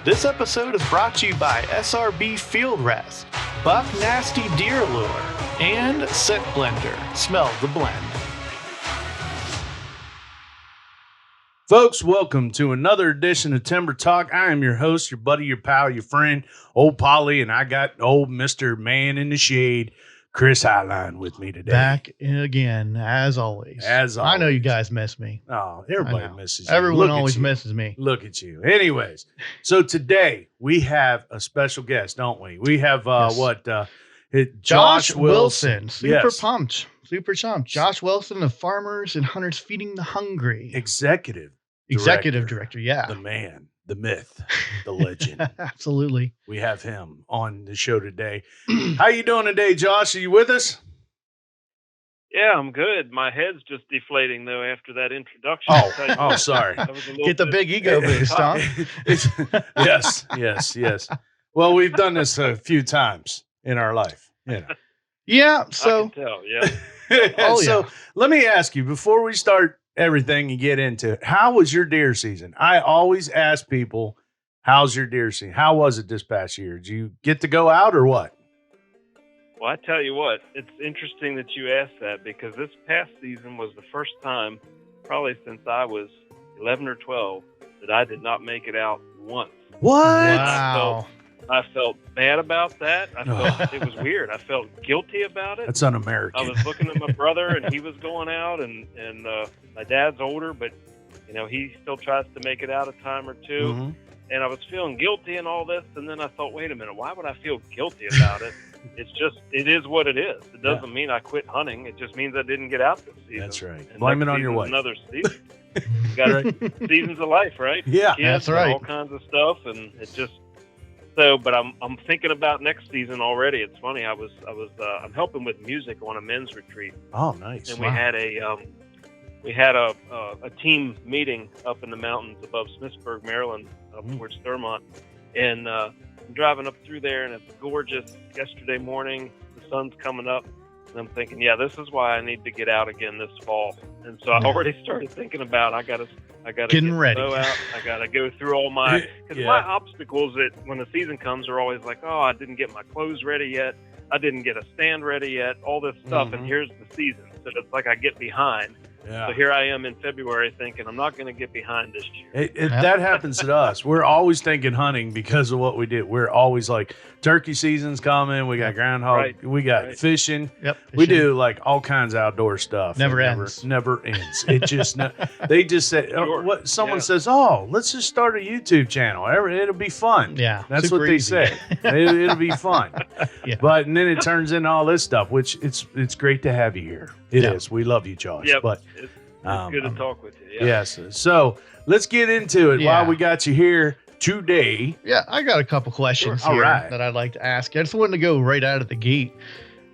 This episode is brought to you by SRB Field Rests, Buck Nasty Deer Lure, and ScentBlender. Smell the blend. Folks, welcome to another edition of Timber Talk. I am your host, your buddy, your pal, your friend, old Polly, and I got old Mr. Man in the Shade, Chris Highline, with me today. Back again, as always. I know you guys miss me. Oh, everybody misses you. Everyone always misses me. Look at you. Anyways, so today we have a special guest, don't we? We have Josh Wilson. Super Yes. pumped. Super chumped. Josh Wilson of Farmers and Hunters Feeding the Hungry. Executive Director, yeah. The man, the myth, the legend. Absolutely. We have him on the show today. How you doing today, Josh? Are you with us? Yeah, I'm good. My head's just deflating, though, after that introduction. Oh, sorry. Get the big ego boost, huh? Yes. Well, we've done this a few times in our life. Yeah, so. I can tell, yeah. So let me ask you, before we start everything and get into it, how was your deer season? I always ask people, how's your deer season? How was it this past year? Did you get to go out or what? Well, I tell you what, it's interesting that you asked that, because this past season was the first time, probably since I was 11 or 12, that I did not make it out once. What? Wow. I felt bad about that. I felt it was weird. I felt guilty about it. That's un-American. I was looking at my brother, and he was going out, and my dad's older, but he still tries to make it out a time or two. Mm-hmm. And I was feeling guilty and all this, and then I thought, wait a minute, why would I feel guilty about it? It is what it is. It doesn't mean I quit hunting. It just means I didn't get out this season. That's right. And Blame it on your wife. Another season. You got seasons of life, right? Yeah, Kids that's right. And all kinds of stuff, and it just. So, but I'm thinking about next season already. It's funny. I'm helping with music on a men's retreat. Oh, nice. And we had a team meeting up in the mountains above Smithsburg, Maryland, up towards Thurmont. And I'm driving up through there, and it's gorgeous. Yesterday morning, the sun's coming up, and I'm thinking, this is why I need to get out again this fall. And so I already started thinking about I gotta Getting get ready. the bow out. I gotta go through all my my obstacles that when the season comes are always like, oh, I didn't get my clothes ready yet. I didn't get a stand ready yet. All this stuff, and here's the season. So it's like I get behind. Yeah. So here I am in February thinking I'm not going to get behind this year. That happens to us. We're always thinking hunting because of what we did. We're always like, turkey season's coming. We got groundhog. We got fishing. Yep. We do like all kinds of outdoor stuff. Never ends. Never ends. It just, they just say, what someone says, let's just start a YouTube channel. It'll be fun. Yeah. That's what they say. It'll be fun. Yeah. But and then it turns into all this stuff, which it's great to have you here. It is. We love you, Josh. Yep. But It's good to talk with you. Yeah. yes. So let's get into it while we got you here today. Yeah, I got a couple questions All here right. that I'd like to ask. I just wanted to go right out of the gate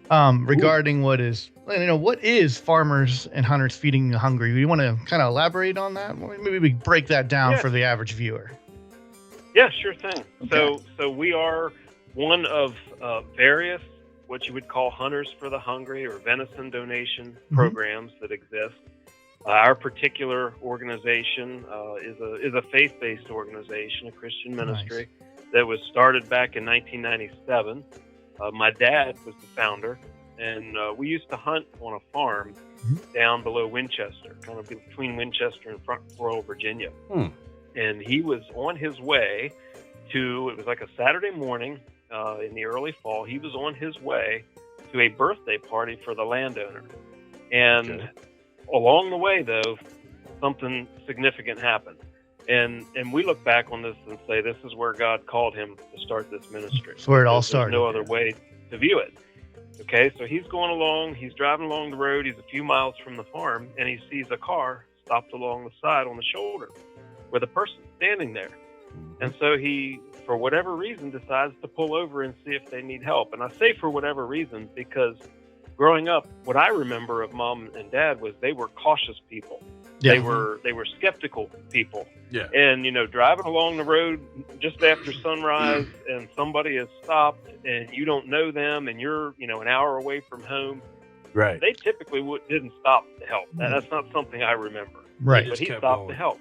regarding what is Farmers and Hunters Feeding the Hungry. You want to kind of elaborate on that? Maybe we break that down for the average viewer. Yeah, sure thing. Okay. So we are one of various what you would call Hunters for the Hungry or venison donation programs that exist. Our particular organization is a faith-based organization, a Christian ministry that was started back in 1997. My dad was the founder, and we used to hunt on a farm down below Winchester, kind of between Winchester and Front Royal, Virginia. And he was on his way it was like a Saturday morning in the early fall. He was on his way to a birthday party for the landowner. And along the way, though, something significant happened. And we look back on this and say, this is where God called him to start this ministry. That's where it all started. There's no other way to view it. Okay, so he's going along, he's driving along the road, he's a few miles from the farm, and he sees a car stopped along the side on the shoulder with a person standing there. And so he, for whatever reason, decides to pull over and see if they need help. And I say for whatever reason because growing up, what I remember of mom and dad was they were cautious people. Yeah. They were skeptical people. Yeah. And, driving along the road just after sunrise and somebody has stopped and you don't know them and you're, an hour away from home. Right. They typically didn't stop to help. That's not something I remember. Right. But he stopped to help.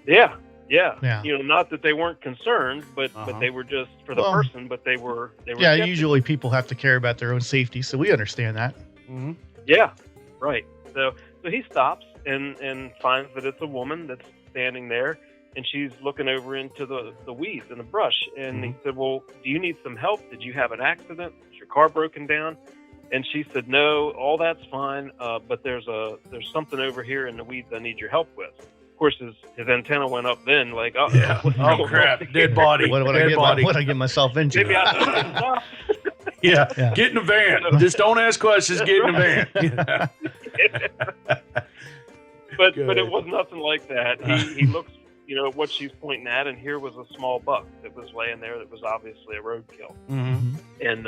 Yeah. Yeah. You know, not that they weren't concerned, but they were just for the person, but they were yeah, skeptical. usually people have to care about their own safety, so we understand that. Mm-hmm. Yeah, right. So he stops and finds that it's a woman that's standing there, and she's looking over into the weeds and the brush. And he said, "Well, do you need some help? Did you have an accident? Is your car broken down?" And she said, "No, all that's fine. But there's something over here in the weeds I need your help with." Of course, his antenna went up then, like, "Oh, what's going on crap, here? dead body. What I get myself into? Maybe I should stop." Yeah, get in the van. Just don't ask questions. That's get in the van. But it was nothing like that. He looks, you know, what she's pointing at, and here was a small buck that was laying there that was obviously a roadkill. Mm-hmm. And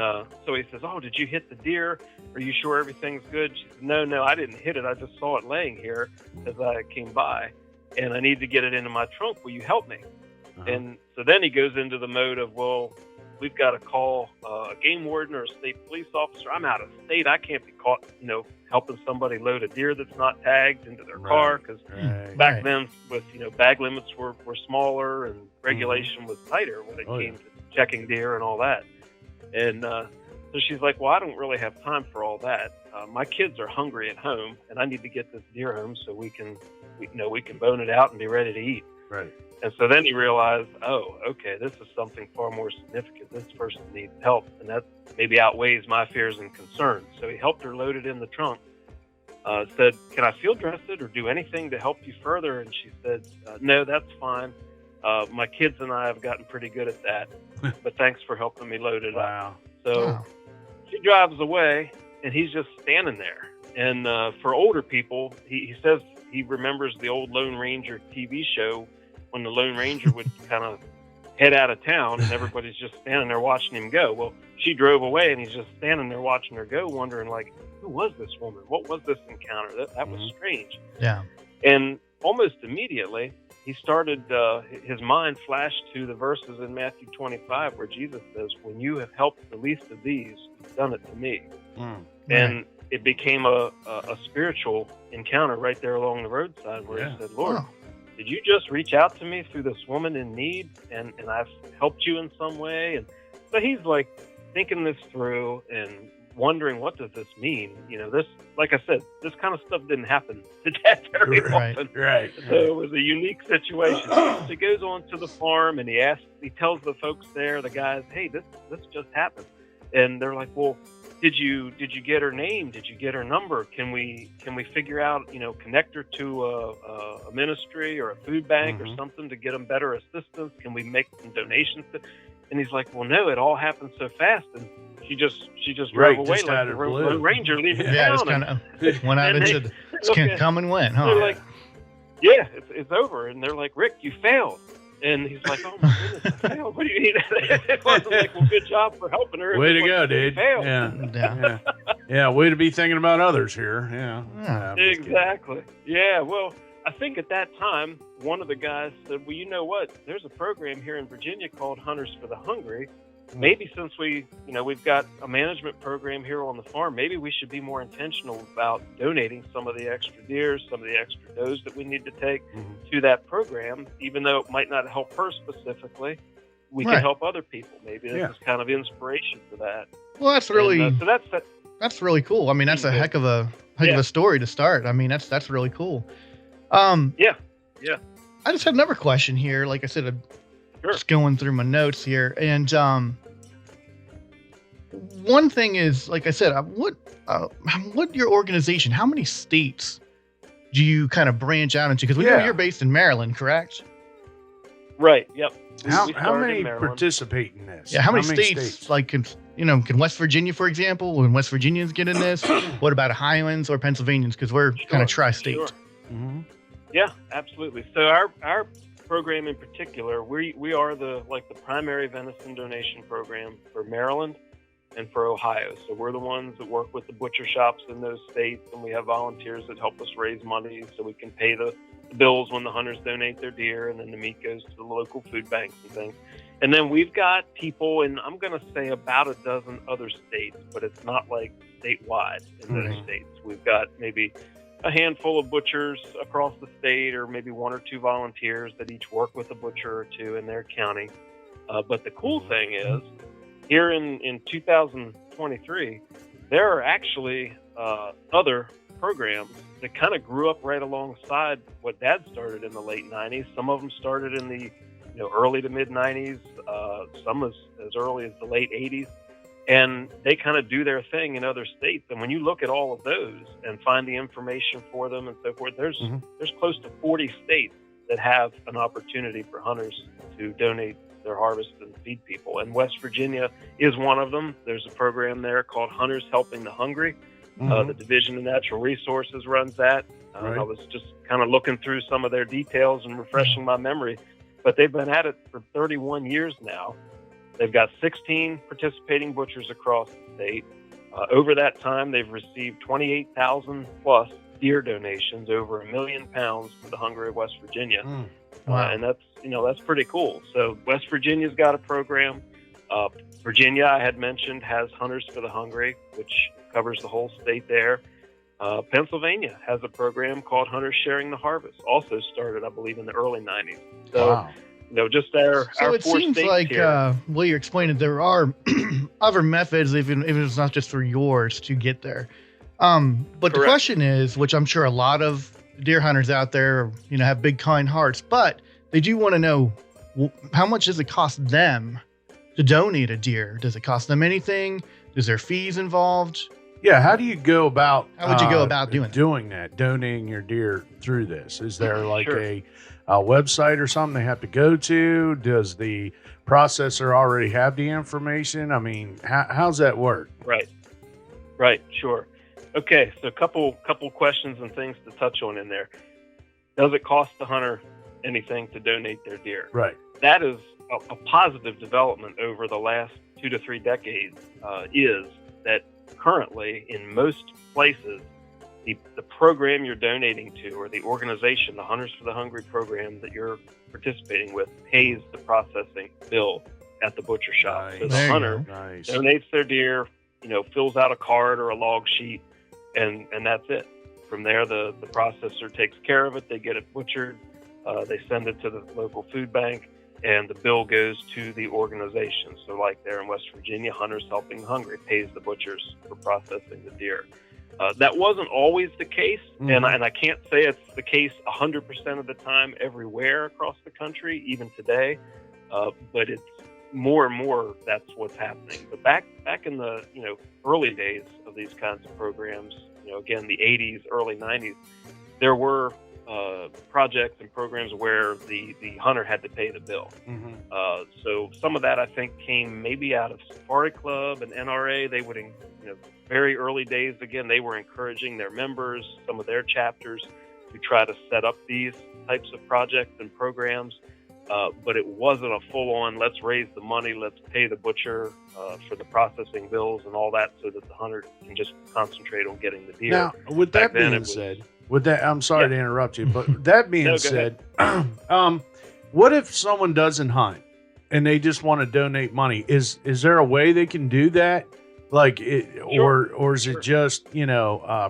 so he says, "Oh, did you hit the deer? Are you sure everything's good?" She says, No, I didn't hit it. I just saw it laying here as I came by, and I need to get it into my trunk. Will you help me? And so then he goes into the mode of, well, we've got to call a game warden or a state police officer. I'm out of state. I can't be caught, you know, helping somebody load a deer that's not tagged into their car, because back then, with, you know, bag limits were smaller and regulation was tighter when it came to checking deer and all that. And so she's like, "Well, I don't really have time for all that. My kids are hungry at home, and I need to get this deer home so we can bone it out and be ready to eat." Right. And so then he realized, oh, okay, this is something far more significant. This person needs help, and that maybe outweighs my fears and concerns. So he helped her load it in the trunk, said, "Can I field dress it or do anything to help you further?" And she said, "No, that's fine. My kids and I have gotten pretty good at that, but thanks for helping me load it up." So she drives away, and he's just standing there. And for older people, he says he remembers the old Lone Ranger TV show, when the Lone Ranger would kind of head out of town and everybody's just standing there watching him go. Well, she drove away and he's just standing there watching her go, wondering, like, who was this woman? What was this encounter? That was strange. Yeah. And almost immediately, he started, his mind flashed to the verses in Matthew 25 where Jesus says, "When you have helped the least of these, you've done it to me." And it became a spiritual encounter right there along the roadside where he said, "Lord, did you just reach out to me through this woman in need, and I've helped you in some way?" And so he's like thinking this through and wondering, what does this mean? You know, this, like I said, this kind of stuff didn't happen to Dad very often. Right. So it was a unique situation. So he goes on to the farm and he tells the folks there, the guys, "Hey, this just happened." And they're like, "Well, did you get her name? Did you get her number? Can we figure out, you know, connect her to a ministry or a food bank or something to get them better assistance? Can we make some donations?" And he's like, "Well, no, it all happened so fast." And she just drove away just like the Lone Ranger leaving town. Yeah, just kind of went out into come and went, huh? They're like, "Yeah, it's over." And they're like, "Rick, you failed." And he's like, "Oh my goodness, I failed. What do you mean?" It wasn't like, "Well, good job for helping her." Way to like, go, dude. Yeah. Way to be thinking about others here. Yeah. Exactly. Yeah. Well, I think at that time, one of the guys said, "Well, you know what? There's a program here in Virginia called Hunters for the Hungry. Maybe since we've got a management program here on the farm, maybe we should be more intentional about donating some of the extra deer, some of the extra does that we need to take to that program, even though it might not help her specifically. We can help other people. Maybe this is kind of inspiration for that." Well, that's really that's really cool. I mean, that's a heck of a story to start. I mean, that's really cool. I just had another question here. Like I said, I'm just going through my notes here, and one thing is, like I said, what your organization? How many states do you kind of branch out into? Because we know you're based in Maryland, correct? Right. Yep. How many participate in this? Yeah. How many states? Like, can West Virginia, for example, when West Virginians get in this? What about Highlands or Pennsylvanians? Because we're kind of tri-state. Sure. Yeah, absolutely. So our program in particular, we are the primary venison donation program for Maryland and for Ohio. So we're the ones that work with the butcher shops in those states, and we have volunteers that help us raise money so we can pay the bills when the hunters donate their deer, and then the meat goes to the local food banks and things. And then we've got people in, I'm going to say, about a dozen other states, but it's not like statewide in those states. We've got maybe a handful of butchers across the state, or maybe one or two volunteers that each work with a butcher or two in their county. But the cool thing is, here in 2023, there are actually other programs that kind of grew up right alongside what Dad started in the late 90s. Some of them started in the early to mid 90s, some as early as the late 80s. And they kind of do their thing in other states. And when you look at all of those and find the information for them and so forth, there's close to 40 states that have an opportunity for hunters to donate their harvest and feed people. And West Virginia is one of them. There's a program there called Hunters Helping the Hungry. The Division of Natural Resources runs that. Right. I was just kind of looking through some of their details and refreshing my memory. But they've been at it for 31 years now. They've got 16 participating butchers across the state. Over that time, they've received 28,000 plus deer donations, over 1 million pounds to the hungry of West Virginia. Wow. And that's pretty cool. So West Virginia's got a program. Virginia, I had mentioned, has Hunters for the Hungry, which covers the whole state there. Pennsylvania has a program called Hunters Sharing the Harvest, also started, I believe, in the early 90s. So, Wow. Just our it four seems states like here. what you're explaining, there are other methods, even if it's not just for yours, to get there. But the Correct. question is, which I'm sure a lot of deer hunters out there, have big kind hearts, but they do want to know, how much does it cost them to donate a deer? Does it cost them anything? Is there fees involved? Yeah, how do you go about? How would you go about doing that? Donating your deer through this? Is there like Sure. a website or something they have to go to? Does the processor already have the information? I mean, how's that work? Right, sure. Okay, so a couple questions and things to touch on in there. Does it cost the hunter anything to donate their deer? Right. That is a positive development over the last 2 to 3 decades, is that currently in most places, the program you're donating to, or the organization, the Hunters for the Hungry program that you're participating with, pays the processing bill at the butcher shop. Nice. So There the you hunter Nice. donates their deer, fills out a card or a log sheet, and that's it. From there, the processor takes care of it. They get it butchered. They send it to the local food bank, and the bill goes to the organization. So like there in West Virginia, Hunters Helping the Hungry pays the butchers for processing the deer. That wasn't always the case, and I can't say it's the case 100% of the time everywhere across the country, even today, but it's more and more that's what's happening. But back in the early days of these kinds of programs, again, the 80s, early 90s, there were projects and programs where the hunter had to pay the bill. So some of that, I think, came maybe out of Safari Club and NRA. They would, very early days, again, they were encouraging their members, some of their chapters, to try to set up these types of projects and programs. But it wasn't a full-on, let's raise the money, let's pay the butcher for the processing bills and all that, so that the hunter can just concentrate on getting the deer. Now, with that Back then, being it was- said, I'm sorry Yeah. to interrupt you, but that being No, go said, what if someone doesn't hunt and they just want to donate money? Is there a way they can do that? Like, Sure. or is it just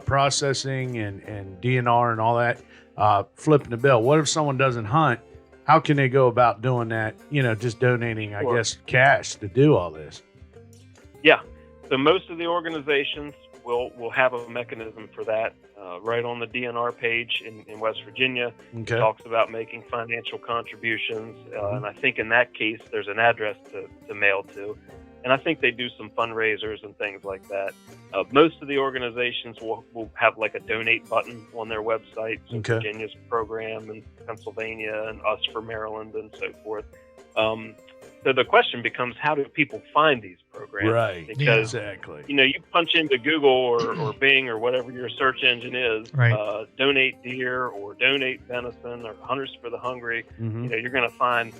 processing and DNR and all that, flipping the bill? What if someone doesn't hunt? How can they go about doing that? Just donating, I Sure. guess, cash to do all this. Yeah. So most of the organizations will have a mechanism for that. Right on the DNR page in West Virginia, Okay. talks about making financial contributions. And I think in that case, there's an address to mail to. And I think they do some fundraisers and things like that. Most of the organizations will have like a donate button on their website. So Okay. Virginia's program and Pennsylvania and us for Maryland and so forth. So the question becomes, how do people find these programs? Right. Because Exactly. you punch into Google or Bing or whatever your search engine is, Right. donate deer or donate venison or Hunters for the Hungry. Mhm. You're going to find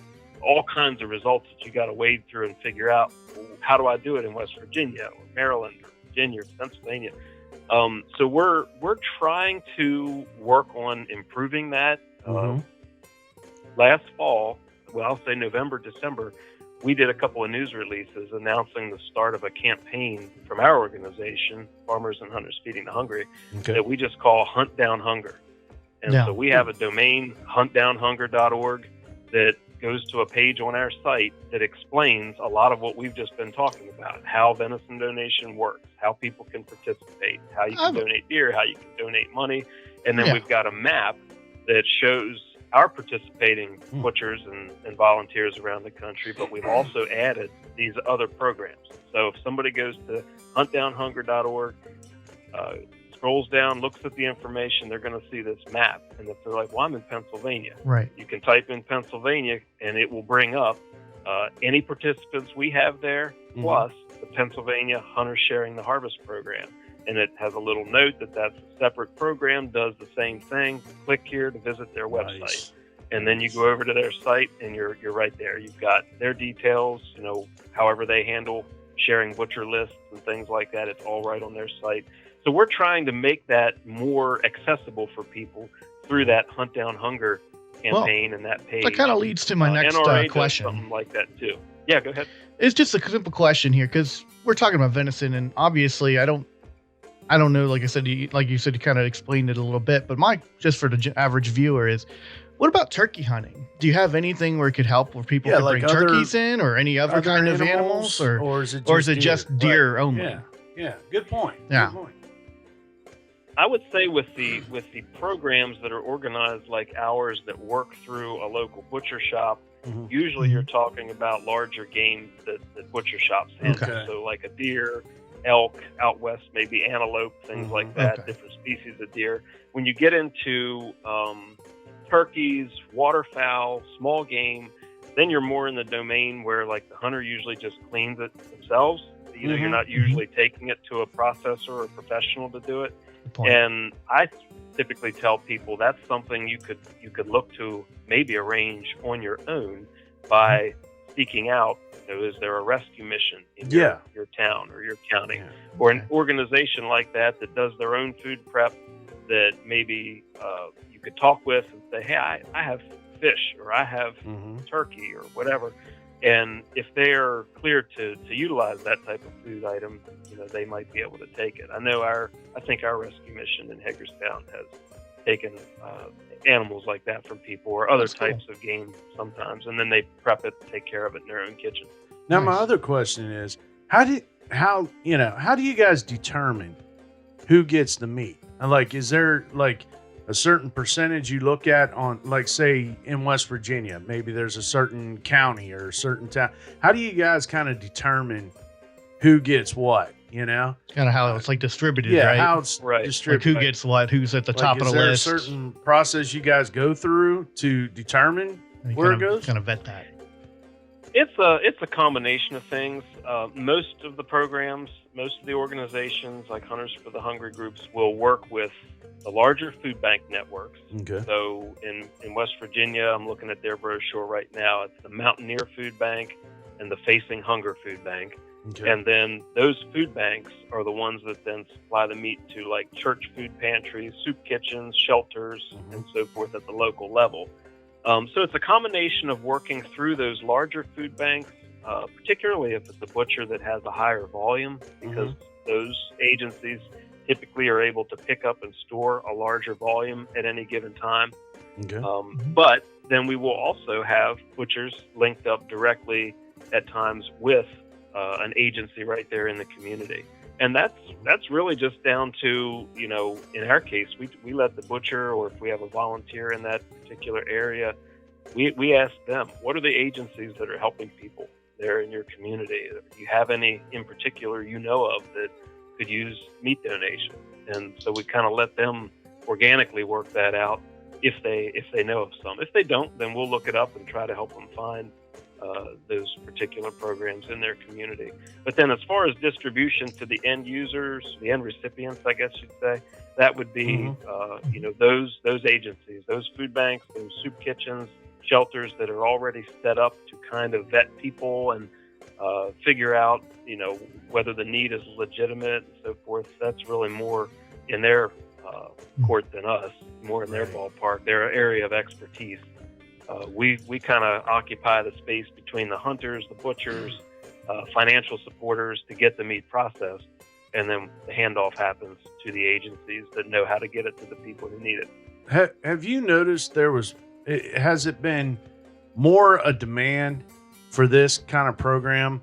all kinds of results that you got to wade through and figure out, well, how do I do it in West Virginia or Maryland or Virginia or Pennsylvania? So we're trying to work on improving that. Mhm. Last fall, I'll say November, December, we did a couple of news releases announcing the start of a campaign from our organization, Farmers and Hunters Feeding the Hungry, that we just call Hunt Down Hunger. And so we have a domain, huntdownhunger.org, that goes to a page on our site that explains a lot of what we've just been talking about, how venison donation works, how people can participate, how you can donate deer, how you can donate money. And then we've got a map that shows our participating butchers and volunteers around the country, but we've also added these other programs. So if somebody goes to huntdownhunger.org, scrolls down, looks at the information, they're going to see this map. And if they're like, well, I'm in Pennsylvania, you can type in Pennsylvania and it will bring up any participants we have there, plus the Pennsylvania Hunters Sharing the Harvest program. And it has a little note that that's a separate program, does the same thing. Click here to visit their website. Nice. And then you go over to their site and you're right there. You've got their details, however they handle sharing butcher lists and things like that. It's all right on their site. So we're trying to make that more accessible for people through that Hunt Down Hunger campaign and that page. That kind of leads to my next question. Something like that too. Yeah, go ahead. It's just a simple question here because we're talking about venison, and obviously I don't know. Like I said, you kind of explained it a little bit, but just for the average viewer is, what about turkey hunting? Do you have anything where it could help where people could bring turkeys in or any other kind of animals, or is it just deer only? Yeah. Good point. Yeah. Good point. I would say with the programs that are organized like ours that work through a local butcher shop, usually you're talking about larger game that butcher shops handle. Okay. So like a deer, elk, out west maybe antelope, things like that, different species of deer. When you get into turkeys, waterfowl, small game, then you're more in the domain where like the hunter usually just cleans it themselves. You're not usually taking it to a processor or a professional to do it. And I typically tell people that's something you could look to maybe arrange on your own by seeking out, is there a rescue mission in your town or your county, or an organization like that does their own food prep that maybe you could talk with and say, hey, I have fish or I have turkey or whatever. And if they're clear to utilize that type of food item, they might be able to take it. I think our rescue mission in Hagerstown has taken animals like that from people or other types of game sometimes, and then they prep it, take care of it in their own kitchen. Now, my other question is, how do you guys determine who gets the meat? Like, is there like a certain percentage you look at on, like, say in West Virginia, maybe there's a certain county or a certain town. How do you guys kind of determine who gets what? Kind of how it's like distributed, right? Right? How it's distributed. Like who gets what, who's at the top of the list. Is there a certain process you guys go through to determine where it goes? Kind of vet that. It's a combination of things. Most of the programs, most of the organizations like Hunters for the Hungry groups will work with the larger food bank networks. Okay. So in West Virginia, I'm looking at their brochure right now. It's the Mountaineer Food Bank and the Facing Hunger Food Bank. Okay. And then those food banks are the ones that then supply the meat to like church food pantries, soup kitchens, shelters, and so forth at the local level. So it's a combination of working through those larger food banks, particularly if it's a butcher that has a higher volume, because those agencies typically are able to pick up and store a larger volume at any given time. Okay. But then we will also have butchers linked up directly at times with an agency right there in the community. And that's really just down to, in our case, we let the butcher, or if we have a volunteer in that particular area, we ask them, what are the agencies that are helping people there in your community? Do you have any in particular of that could use meat donation? And so we kind of let them organically work that out if they know of some. If they don't, then we'll look it up and try to help them find those particular programs in their community. But then as far as distribution to the end users, the end recipients, I guess you'd say, that would be, those agencies, those food banks, those soup kitchens, shelters that are already set up to kind of vet people and figure out, whether the need is legitimate and so forth. That's really more in their court than us, more in their ballpark, their area of expertise. We kind of occupy the space between the hunters, the butchers, financial supporters to get the meat processed, and then the handoff happens to the agencies that know how to get it to the people who need it. Have you noticed has it been more a demand for this kind of program,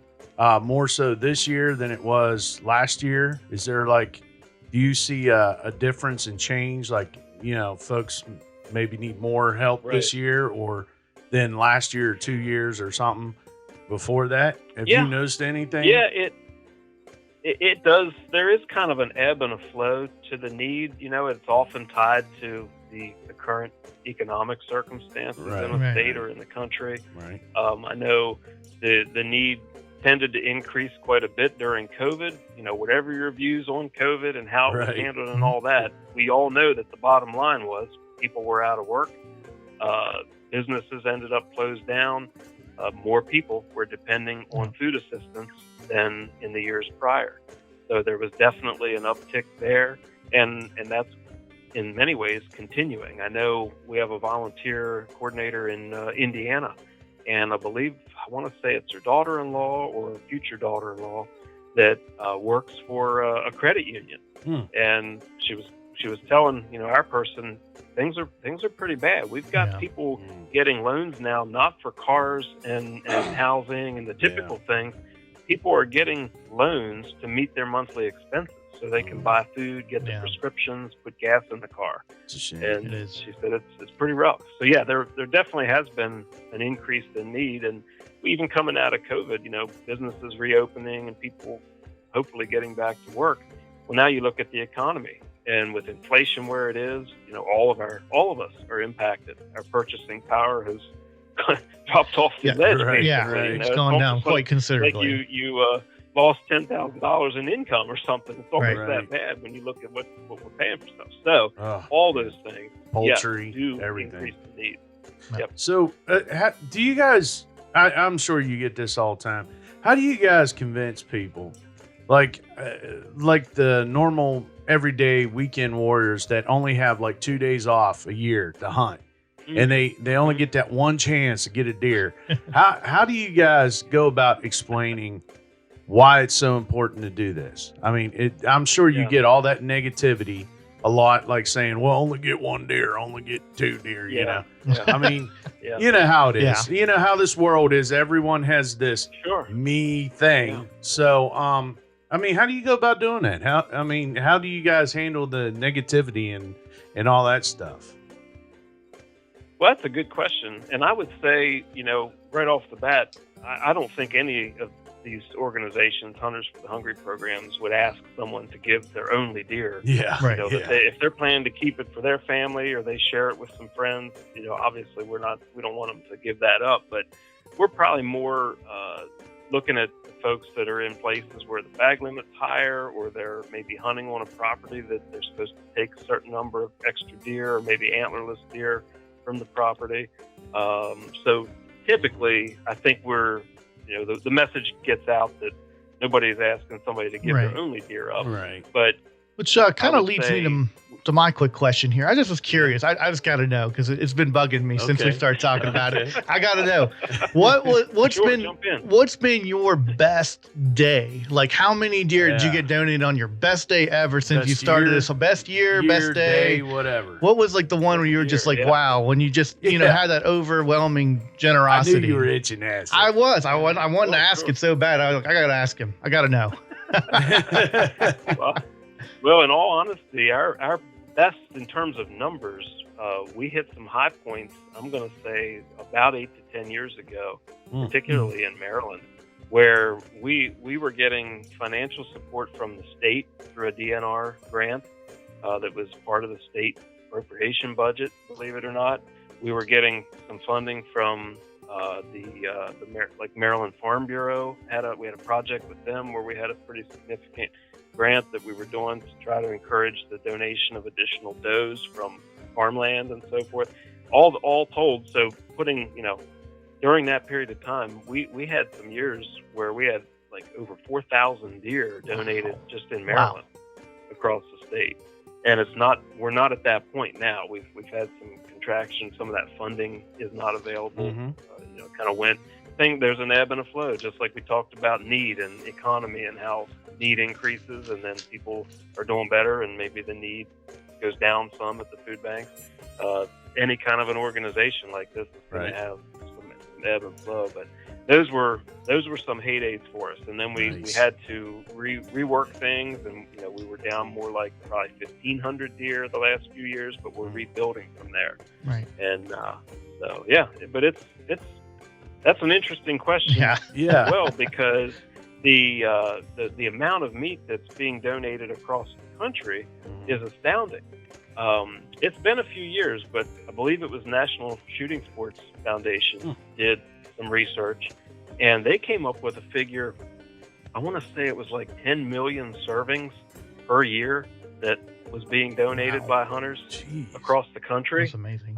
more so this year than it was last year? Is there do you see a difference in change? Folks maybe need more help this year or than last year or 2 years or something before that? Have you noticed anything? Yeah, it does. There is kind of an ebb and a flow to the need. It's often tied to the current economic circumstances in the state or in the country. Right. I know the need tended to increase quite a bit during COVID. Whatever your views on COVID and how it was handled and all that, we all know that the bottom line was people were out of work. Businesses ended up closed down. More people were depending on food assistance than in the years prior. So there was definitely an uptick there, and that's in many ways continuing. I know we have a volunteer coordinator in Indiana, and I want to say it's her daughter-in-law or future daughter-in-law that works for a credit union. And she was telling our person, things are pretty bad. We've got people getting loans now, not for cars and housing and the typical things. People are getting loans to meet their monthly expenses so they can buy food, get the prescriptions, put gas in the car. It's a shame. And she said it's pretty rough. So there definitely has been an increase in need, and even coming out of COVID, businesses reopening and people hopefully getting back to work. Well, now you look at the economy, and with inflation where it is, all of us are impacted. Our purchasing power has dropped off the ledge. It's gone down quite considerably. Like you lost $10,000 in income or something. It's almost that bad when you look at what we're paying for stuff. So all those things, poultry, do everything, increase the need. So do you guys? I'm sure you get this all the time. How do you guys convince people, like the normal everyday weekend warriors that only have 2 days off a year to hunt, and they only get that one chance to get a deer? How do you guys go about explaining why it's so important to do this? I mean, I'm sure you get all that negativity a lot, like saying, well, only get one deer, only get 2 deer, you know? I mean, you know how it is. You know how this world is. Everyone has this me thing. So, I mean, how do you go about doing that? How do you guys handle the negativity and all that stuff? Well, that's a good question. And I would say, right off the bat, I don't think any of these organizations, Hunters for the Hungry programs, would ask someone to give their only deer. If they're planning to keep it for their family or they share it with some friends, obviously we don't want them to give that up. But we're probably more looking at the folks that are in places where the bag limit's higher, or they're maybe hunting on a property that they're supposed to take a certain number of extra deer or maybe antlerless deer from the property. So typically, I think we're, the message gets out that nobody's asking somebody to give their only deer up. But which kind of leads me to my quick question here. I just was curious. I just got to know, because it's been bugging me since we started talking about it. I got to know what's been your best day? Like, how many deer did you get donated on your best day ever since you started this? So best year, best day, whatever. What was the one where you were just wow, when you just had that overwhelming generosity? I knew you were itching ass. I wanted to ask it so bad. I got to ask him. I got to know. Well, in all honesty, our best in terms of numbers, we hit some high points, I'm going to say about 8 to 10 years ago, particularly in Maryland, where we were getting financial support from the state through a DNR grant that was part of the state appropriation budget, believe it or not. We were getting some funding from the Maryland Farm Bureau. We had a project with them where we had a pretty significant grant that we were doing to try to encourage the donation of additional does from farmland and so forth. All told, so putting, during that period of time, we had some years where we had over 4,000 deer donated just in Maryland across the state. And we're not at that point now. We've had some traction. Some of that funding is not available. Mhm. Kind of went. There's an ebb and a flow, just like we talked about need and economy and how need increases, and then people are doing better, and maybe the need goes down some at the food banks. Any kind of an organization like this is going to have some ebb and flow, but those were some heydays for us. And then we had to rework things, and we were down more like probably 1,500 deer the last few years, but we're rebuilding from there. Right. And so yeah, but that's an interesting question. Yeah. As well, because the amount of meat that's being donated across the country is astounding. It's been a few years, but I believe it was National Shooting Sports Foundation did some research, and they came up with a figure. I want to say it was like 10 million servings per year that was being donated by hunters across the country. That's amazing.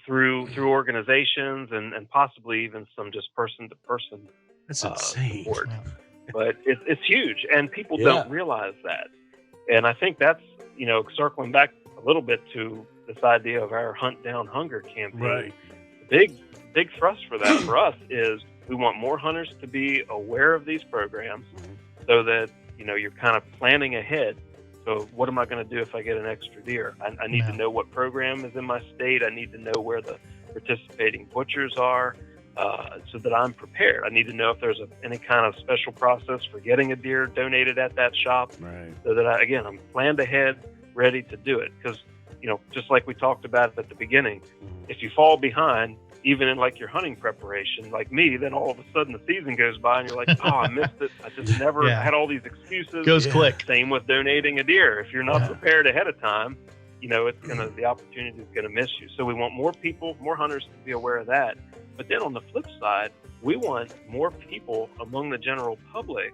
Through organizations and possibly even some just person to person. That's insane. Support. Yeah. But it's huge, and people don't realize that. And I think that's circling back a little bit to this idea of our Hunt Down Hunger campaign. Right. Big thrust for that for us is we want more hunters to be aware of these programs, so that you're kind of planning ahead. So what am I going to do if I get an extra deer? I need to know what program is in my state. I need to know where the participating butchers are, so that I'm prepared. I need to know if there's any kind of special process for getting a deer donated at that shop, so that I'm planned ahead, ready to do it. Because just like we talked about at the beginning, if you fall behind, even in like your hunting preparation, like me, then all of a sudden the season goes by and you're like, oh, I missed it. I just never had all these excuses. Goes click. Same with donating a deer. If you're not prepared ahead of time, the opportunity is gonna miss you. So we want more people, more hunters to be aware of that. But then on the flip side, we want more people among the general public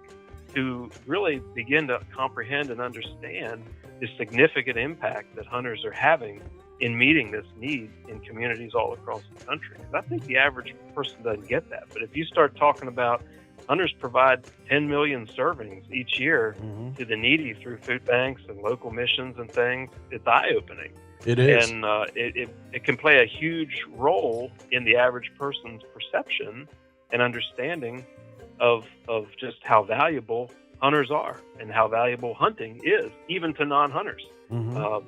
to really begin to comprehend and understand the significant impact that hunters are having in meeting this need in communities all across the country. I think the average person doesn't get that. But if you start talking about hunters provide 10 million servings each year to the needy through food banks and local missions and things, it's eye-opening. It is. And it can play a huge role in the average person's perception and understanding of just how valuable hunters are and how valuable hunting is, even to non-hunters,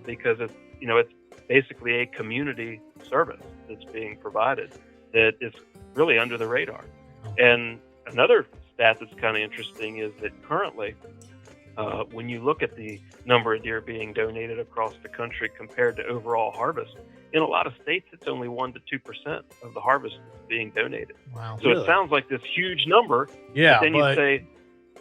because it's basically a community service that's being provided that is really under the radar. And another stat that's kind of interesting is that currently, when you look at the number of deer being donated across the country compared to overall harvest, in a lot of states, it's only 1% to 2% of the harvest that's being donated. Wow. So it sounds like this huge number. Yeah. But then you say,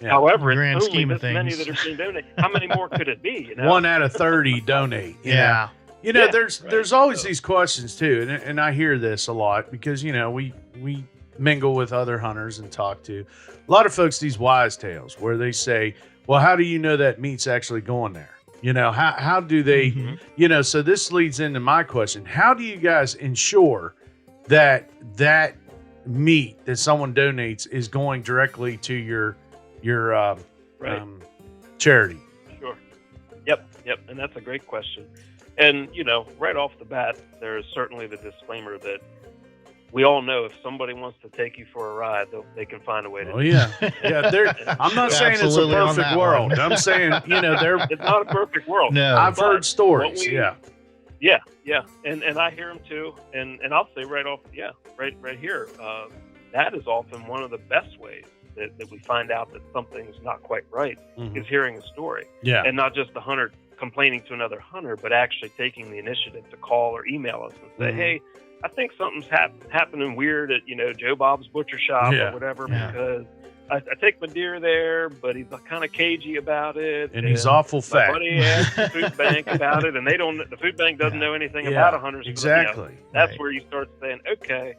however, it's grand only scheme of this many things. that are being donated. How many more could it be? 1 out of 30 donate. Yeah. There's always these questions too, and I hear this a lot because we mingle with other hunters and talk to a lot of folks. These wise tales where they say, "Well, how do you know that meat's actually going there? How do they? So this leads into my question: how do you guys ensure that meat that someone donates is going directly to your charity?" Sure. Yep. And that's a great question. And, right off the bat, there's certainly the disclaimer that we all know if somebody wants to take you for a ride, they can find a way to do it. I'm not saying it's a perfect world. I'm saying, it's not a perfect world. No. I've heard stories. Yeah. And I hear them too. And I'll say right here, that is often one of the best ways that we find out that something's not quite right is hearing a story. Yeah. And not just the hunter complaining to another hunter, but actually taking the initiative to call or email us and say, hey, I think something's happening weird at, Joe Bob's butcher shop or whatever, because I take my deer there, but he's kind of cagey about it. And he's awful fat. My buddy asked the food bank about it, and the food bank doesn't know anything about hunters. Exactly. That's where you start saying, okay,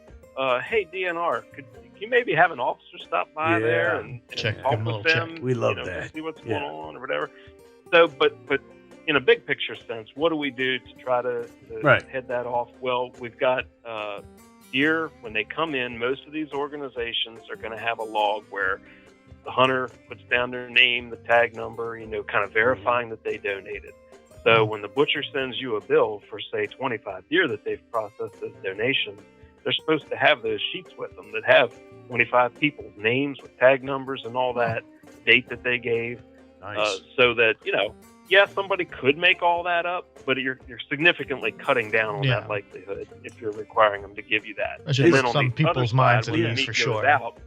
hey, DNR, could you maybe have an officer stop by there and talk with them? We love that. See what's going on or whatever. So, but in a big picture sense, what do we do to try to head that off? Well, we've got deer, when they come in, most of these organizations are going to have a log where the hunter puts down their name, the tag number, kind of verifying that they donated. So when the butcher sends you a bill for, say, 25 deer that they've processed as donations, they're supposed to have those sheets with them that have 25 people's names with tag numbers and all that, date that they gave, Nice. so that, yeah, somebody could make all that up, but you're significantly cutting down on that likelihood if you're requiring them to give you that. That's And just then on some the people's other minds side, at when the ease meat for goes sure. out,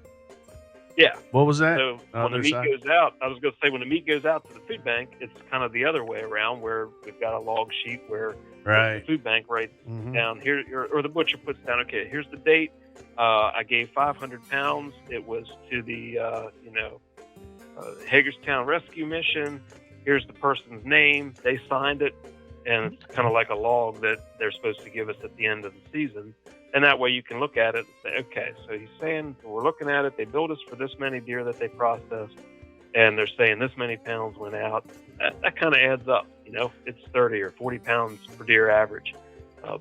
yeah. What was that? So when the Other meat side? goes out, I was going to say when the meat goes out to the food bank, it's kind of the other way around, where we've got a log sheet where Right. the food bank writes Mhm. down here, or the butcher puts down, okay, here's the date. I gave 500 pounds. It was to the Hagerstown Rescue Mission. Here's the person's name. They signed it, and it's kind of like a log that they're supposed to give us at the end of the season. And that way you can look at it and say, okay, so he's saying, we're looking at it, they billed us for this many deer that they processed, and they're saying this many pounds went out. That kind of adds up, it's 30 or 40 pounds per deer average.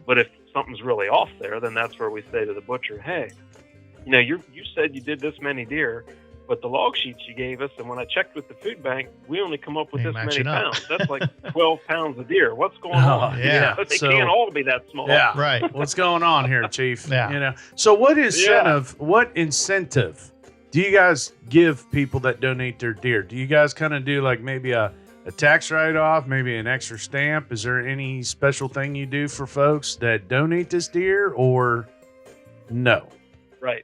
But if something's really off there, then that's where we say to the butcher, hey, you said you did this many deer, but the log sheets you gave us, and when I checked with the food bank, we only come up with They this match many it up. pounds. That's like 12 pounds of deer. What's going Oh, on? yeah. They So- can't all be that small. Yeah. Right. What's going on here, Chief? Yeah. So what incentive? Yeah. What incentive do you guys give people that donate their deer? Do you guys kind of do like maybe a tax write-off, maybe an extra stamp? Is there any special thing you do for folks that donate this deer, or no? Right.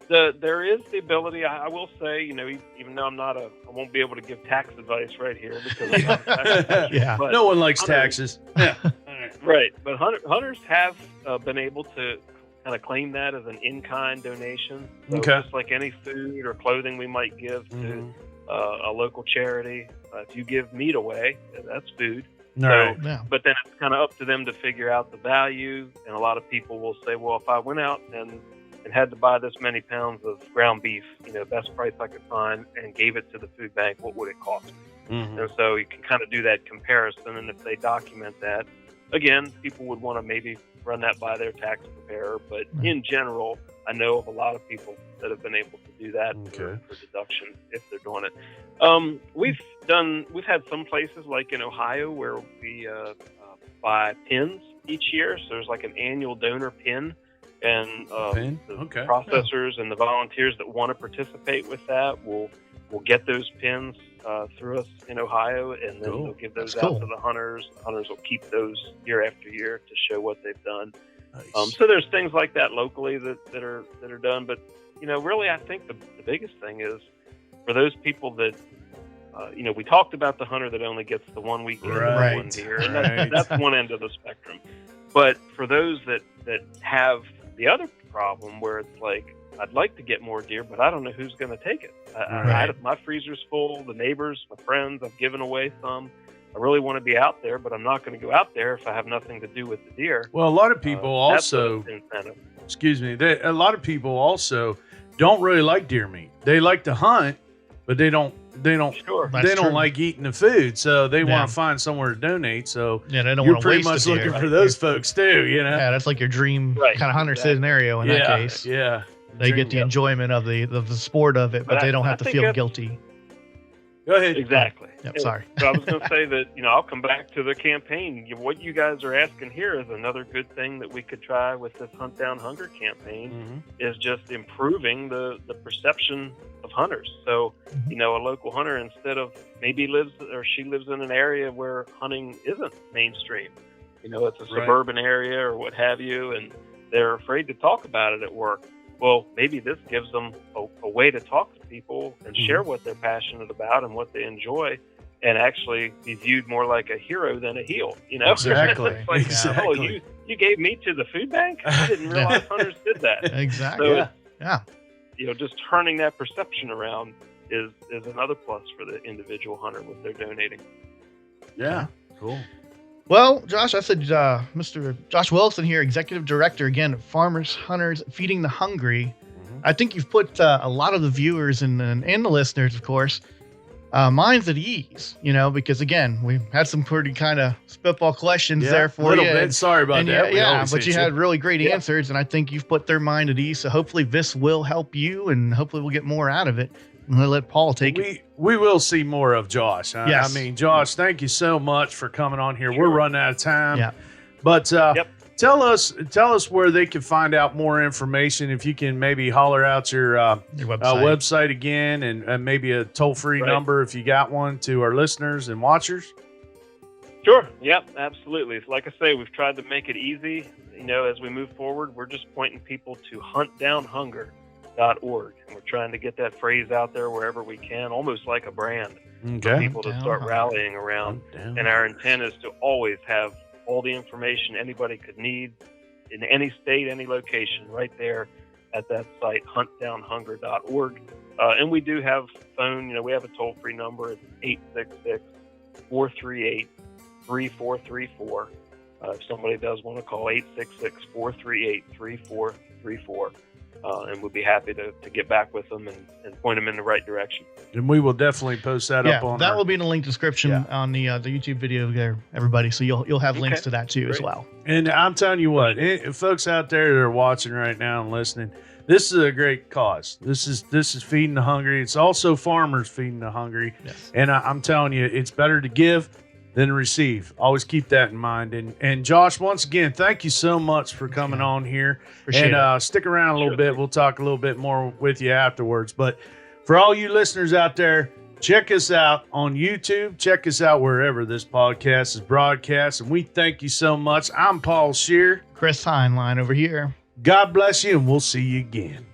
There is the ability. I will say, even though I won't be able to give tax advice right here because I'm not a tax Yeah. but No one likes hunters- taxes. Yeah. Right, but hunters have been able to kind of claim that as an in-kind donation. So Okay. just like any food or clothing we might give to a local charity, if you give meat away, that's food. All right. Yeah. But then it's kind of up to them to figure out the value. And a lot of people will say, well, if I went out and had to buy this many pounds of ground beef, best price I could find, and gave it to the food bank, what would it cost me? Mhm. And so you can kind of do that comparison. And if they document that, again, people would want to maybe run that by their tax preparer. But in general, I know of a lot of people that have been able to do that for deduction if they're doing it. We've had some places like in Ohio where we buy pins each year. So there's like an annual donor pin. And Pin? the Okay. processors and the volunteers that want to participate with that will get those pins through us in Ohio, and then Cool. they'll give those That's out cool. to the hunters. The hunters will keep those year after year to show what they've done. Nice. So there's things like that locally that are done. But really, I think the biggest thing is for those people that we talked about the hunter that only gets the 1 weekend Right. one deer, and Right. that's one end of the spectrum. But for those that have the other problem where it's like, I'd like to get more deer, but I don't know who's going to take it. My freezer's full, the neighbors, my friends, I've given away some. I really want to be out there, but I'm not going to go out there if I have nothing to do with the deer. Well, a lot of people That's also, an incentive. excuse me, a lot of people also don't really like deer meat. They like to hunt, but they don't Sure. That's they don't true. like eating the food, so they Yeah. want to find somewhere to donate. So Yeah, they don't you're want to pretty waste much the deer. looking for those folks too, Yeah, that's like your dream Right, kind of hunter exactly. scenario in that case. Yeah, They get the Dream- enjoyment of the sport of it, but But they don't I have to think feel that's- guilty. Go ahead. Exactly. Yep, And sorry. so I was going to say that, I'll come back to the campaign. What you guys are asking here is another good thing that we could try with this Hunt Down Hunger campaign Mhm. is just improving the perception of hunters. So, Mhm. a local hunter, instead of maybe she lives in an area where hunting isn't mainstream. It's a Right. suburban area or what have you, and they're afraid to talk about it at work. Well, maybe this gives them a way to talk to people and share what they're passionate about and what they enjoy, and actually be viewed more like a hero than a heel. Exactly. It's like, Exactly. oh, you gave meat to the food bank? I didn't realize hunters did that. Exactly. So, Yeah. Yeah. just turning that perception around is another plus for the individual hunter with their donating. Yeah. Cool. Well, Josh, I said Mr. Josh Wilson here, Executive Director, again, at Farmers, Hunters, Feeding the Hungry. Mhm. I think you've put a lot of the viewers and the listeners, of course, Mine's at ease, because again, we had some pretty kind of spitball questions there for a little you. bit. Sorry about that. Yeah, but you had really great answers, and I think you've put their mind at ease. So hopefully this will help you, and hopefully we'll get more out of it. I'm going to let Paul take it. We will see more of Josh. Yes. I mean, Josh, thank you so much for coming on here. Sure. We're running out of time. Yeah. But tell us where they can find out more information. If you can maybe holler out your website again, and maybe a toll-free number if you got one to our listeners and watchers. Sure. Yep. Absolutely. Like I say, we've tried to make it easy. As we move forward, we're just pointing people to huntdownhunger.org, and we're trying to get that phrase out there wherever we can, almost like a brand for people to start rallying around. And our intent is to always have all the information anybody could need in any state, any location, right there at that site, huntdownhunger.org. And we do have phone, we have a toll-free number. It's 866-438-3434. If somebody does want to call, 866-438-3434. And we'll be happy to get back with them and point them in the right direction. And we will definitely post that up on that will be in the link description on the YouTube video there, everybody. So you'll have links to that too as well. And I'm telling you what, folks out there that are watching right now and listening, this is a great cause. This is feeding the hungry. It's also farmers feeding the hungry. Yes. And I'm telling you, it's better to give than receive. Always keep that in mind. And Josh, once again, thank you so much for coming on here. Appreciate it. Stick around a little bit. We'll talk a little bit more with you afterwards. But for all you listeners out there, check us out on YouTube. Check us out wherever this podcast is broadcast. And we thank you so much. I'm Paul Scheer. Chris Heinlein over here. God bless you, and we'll see you again.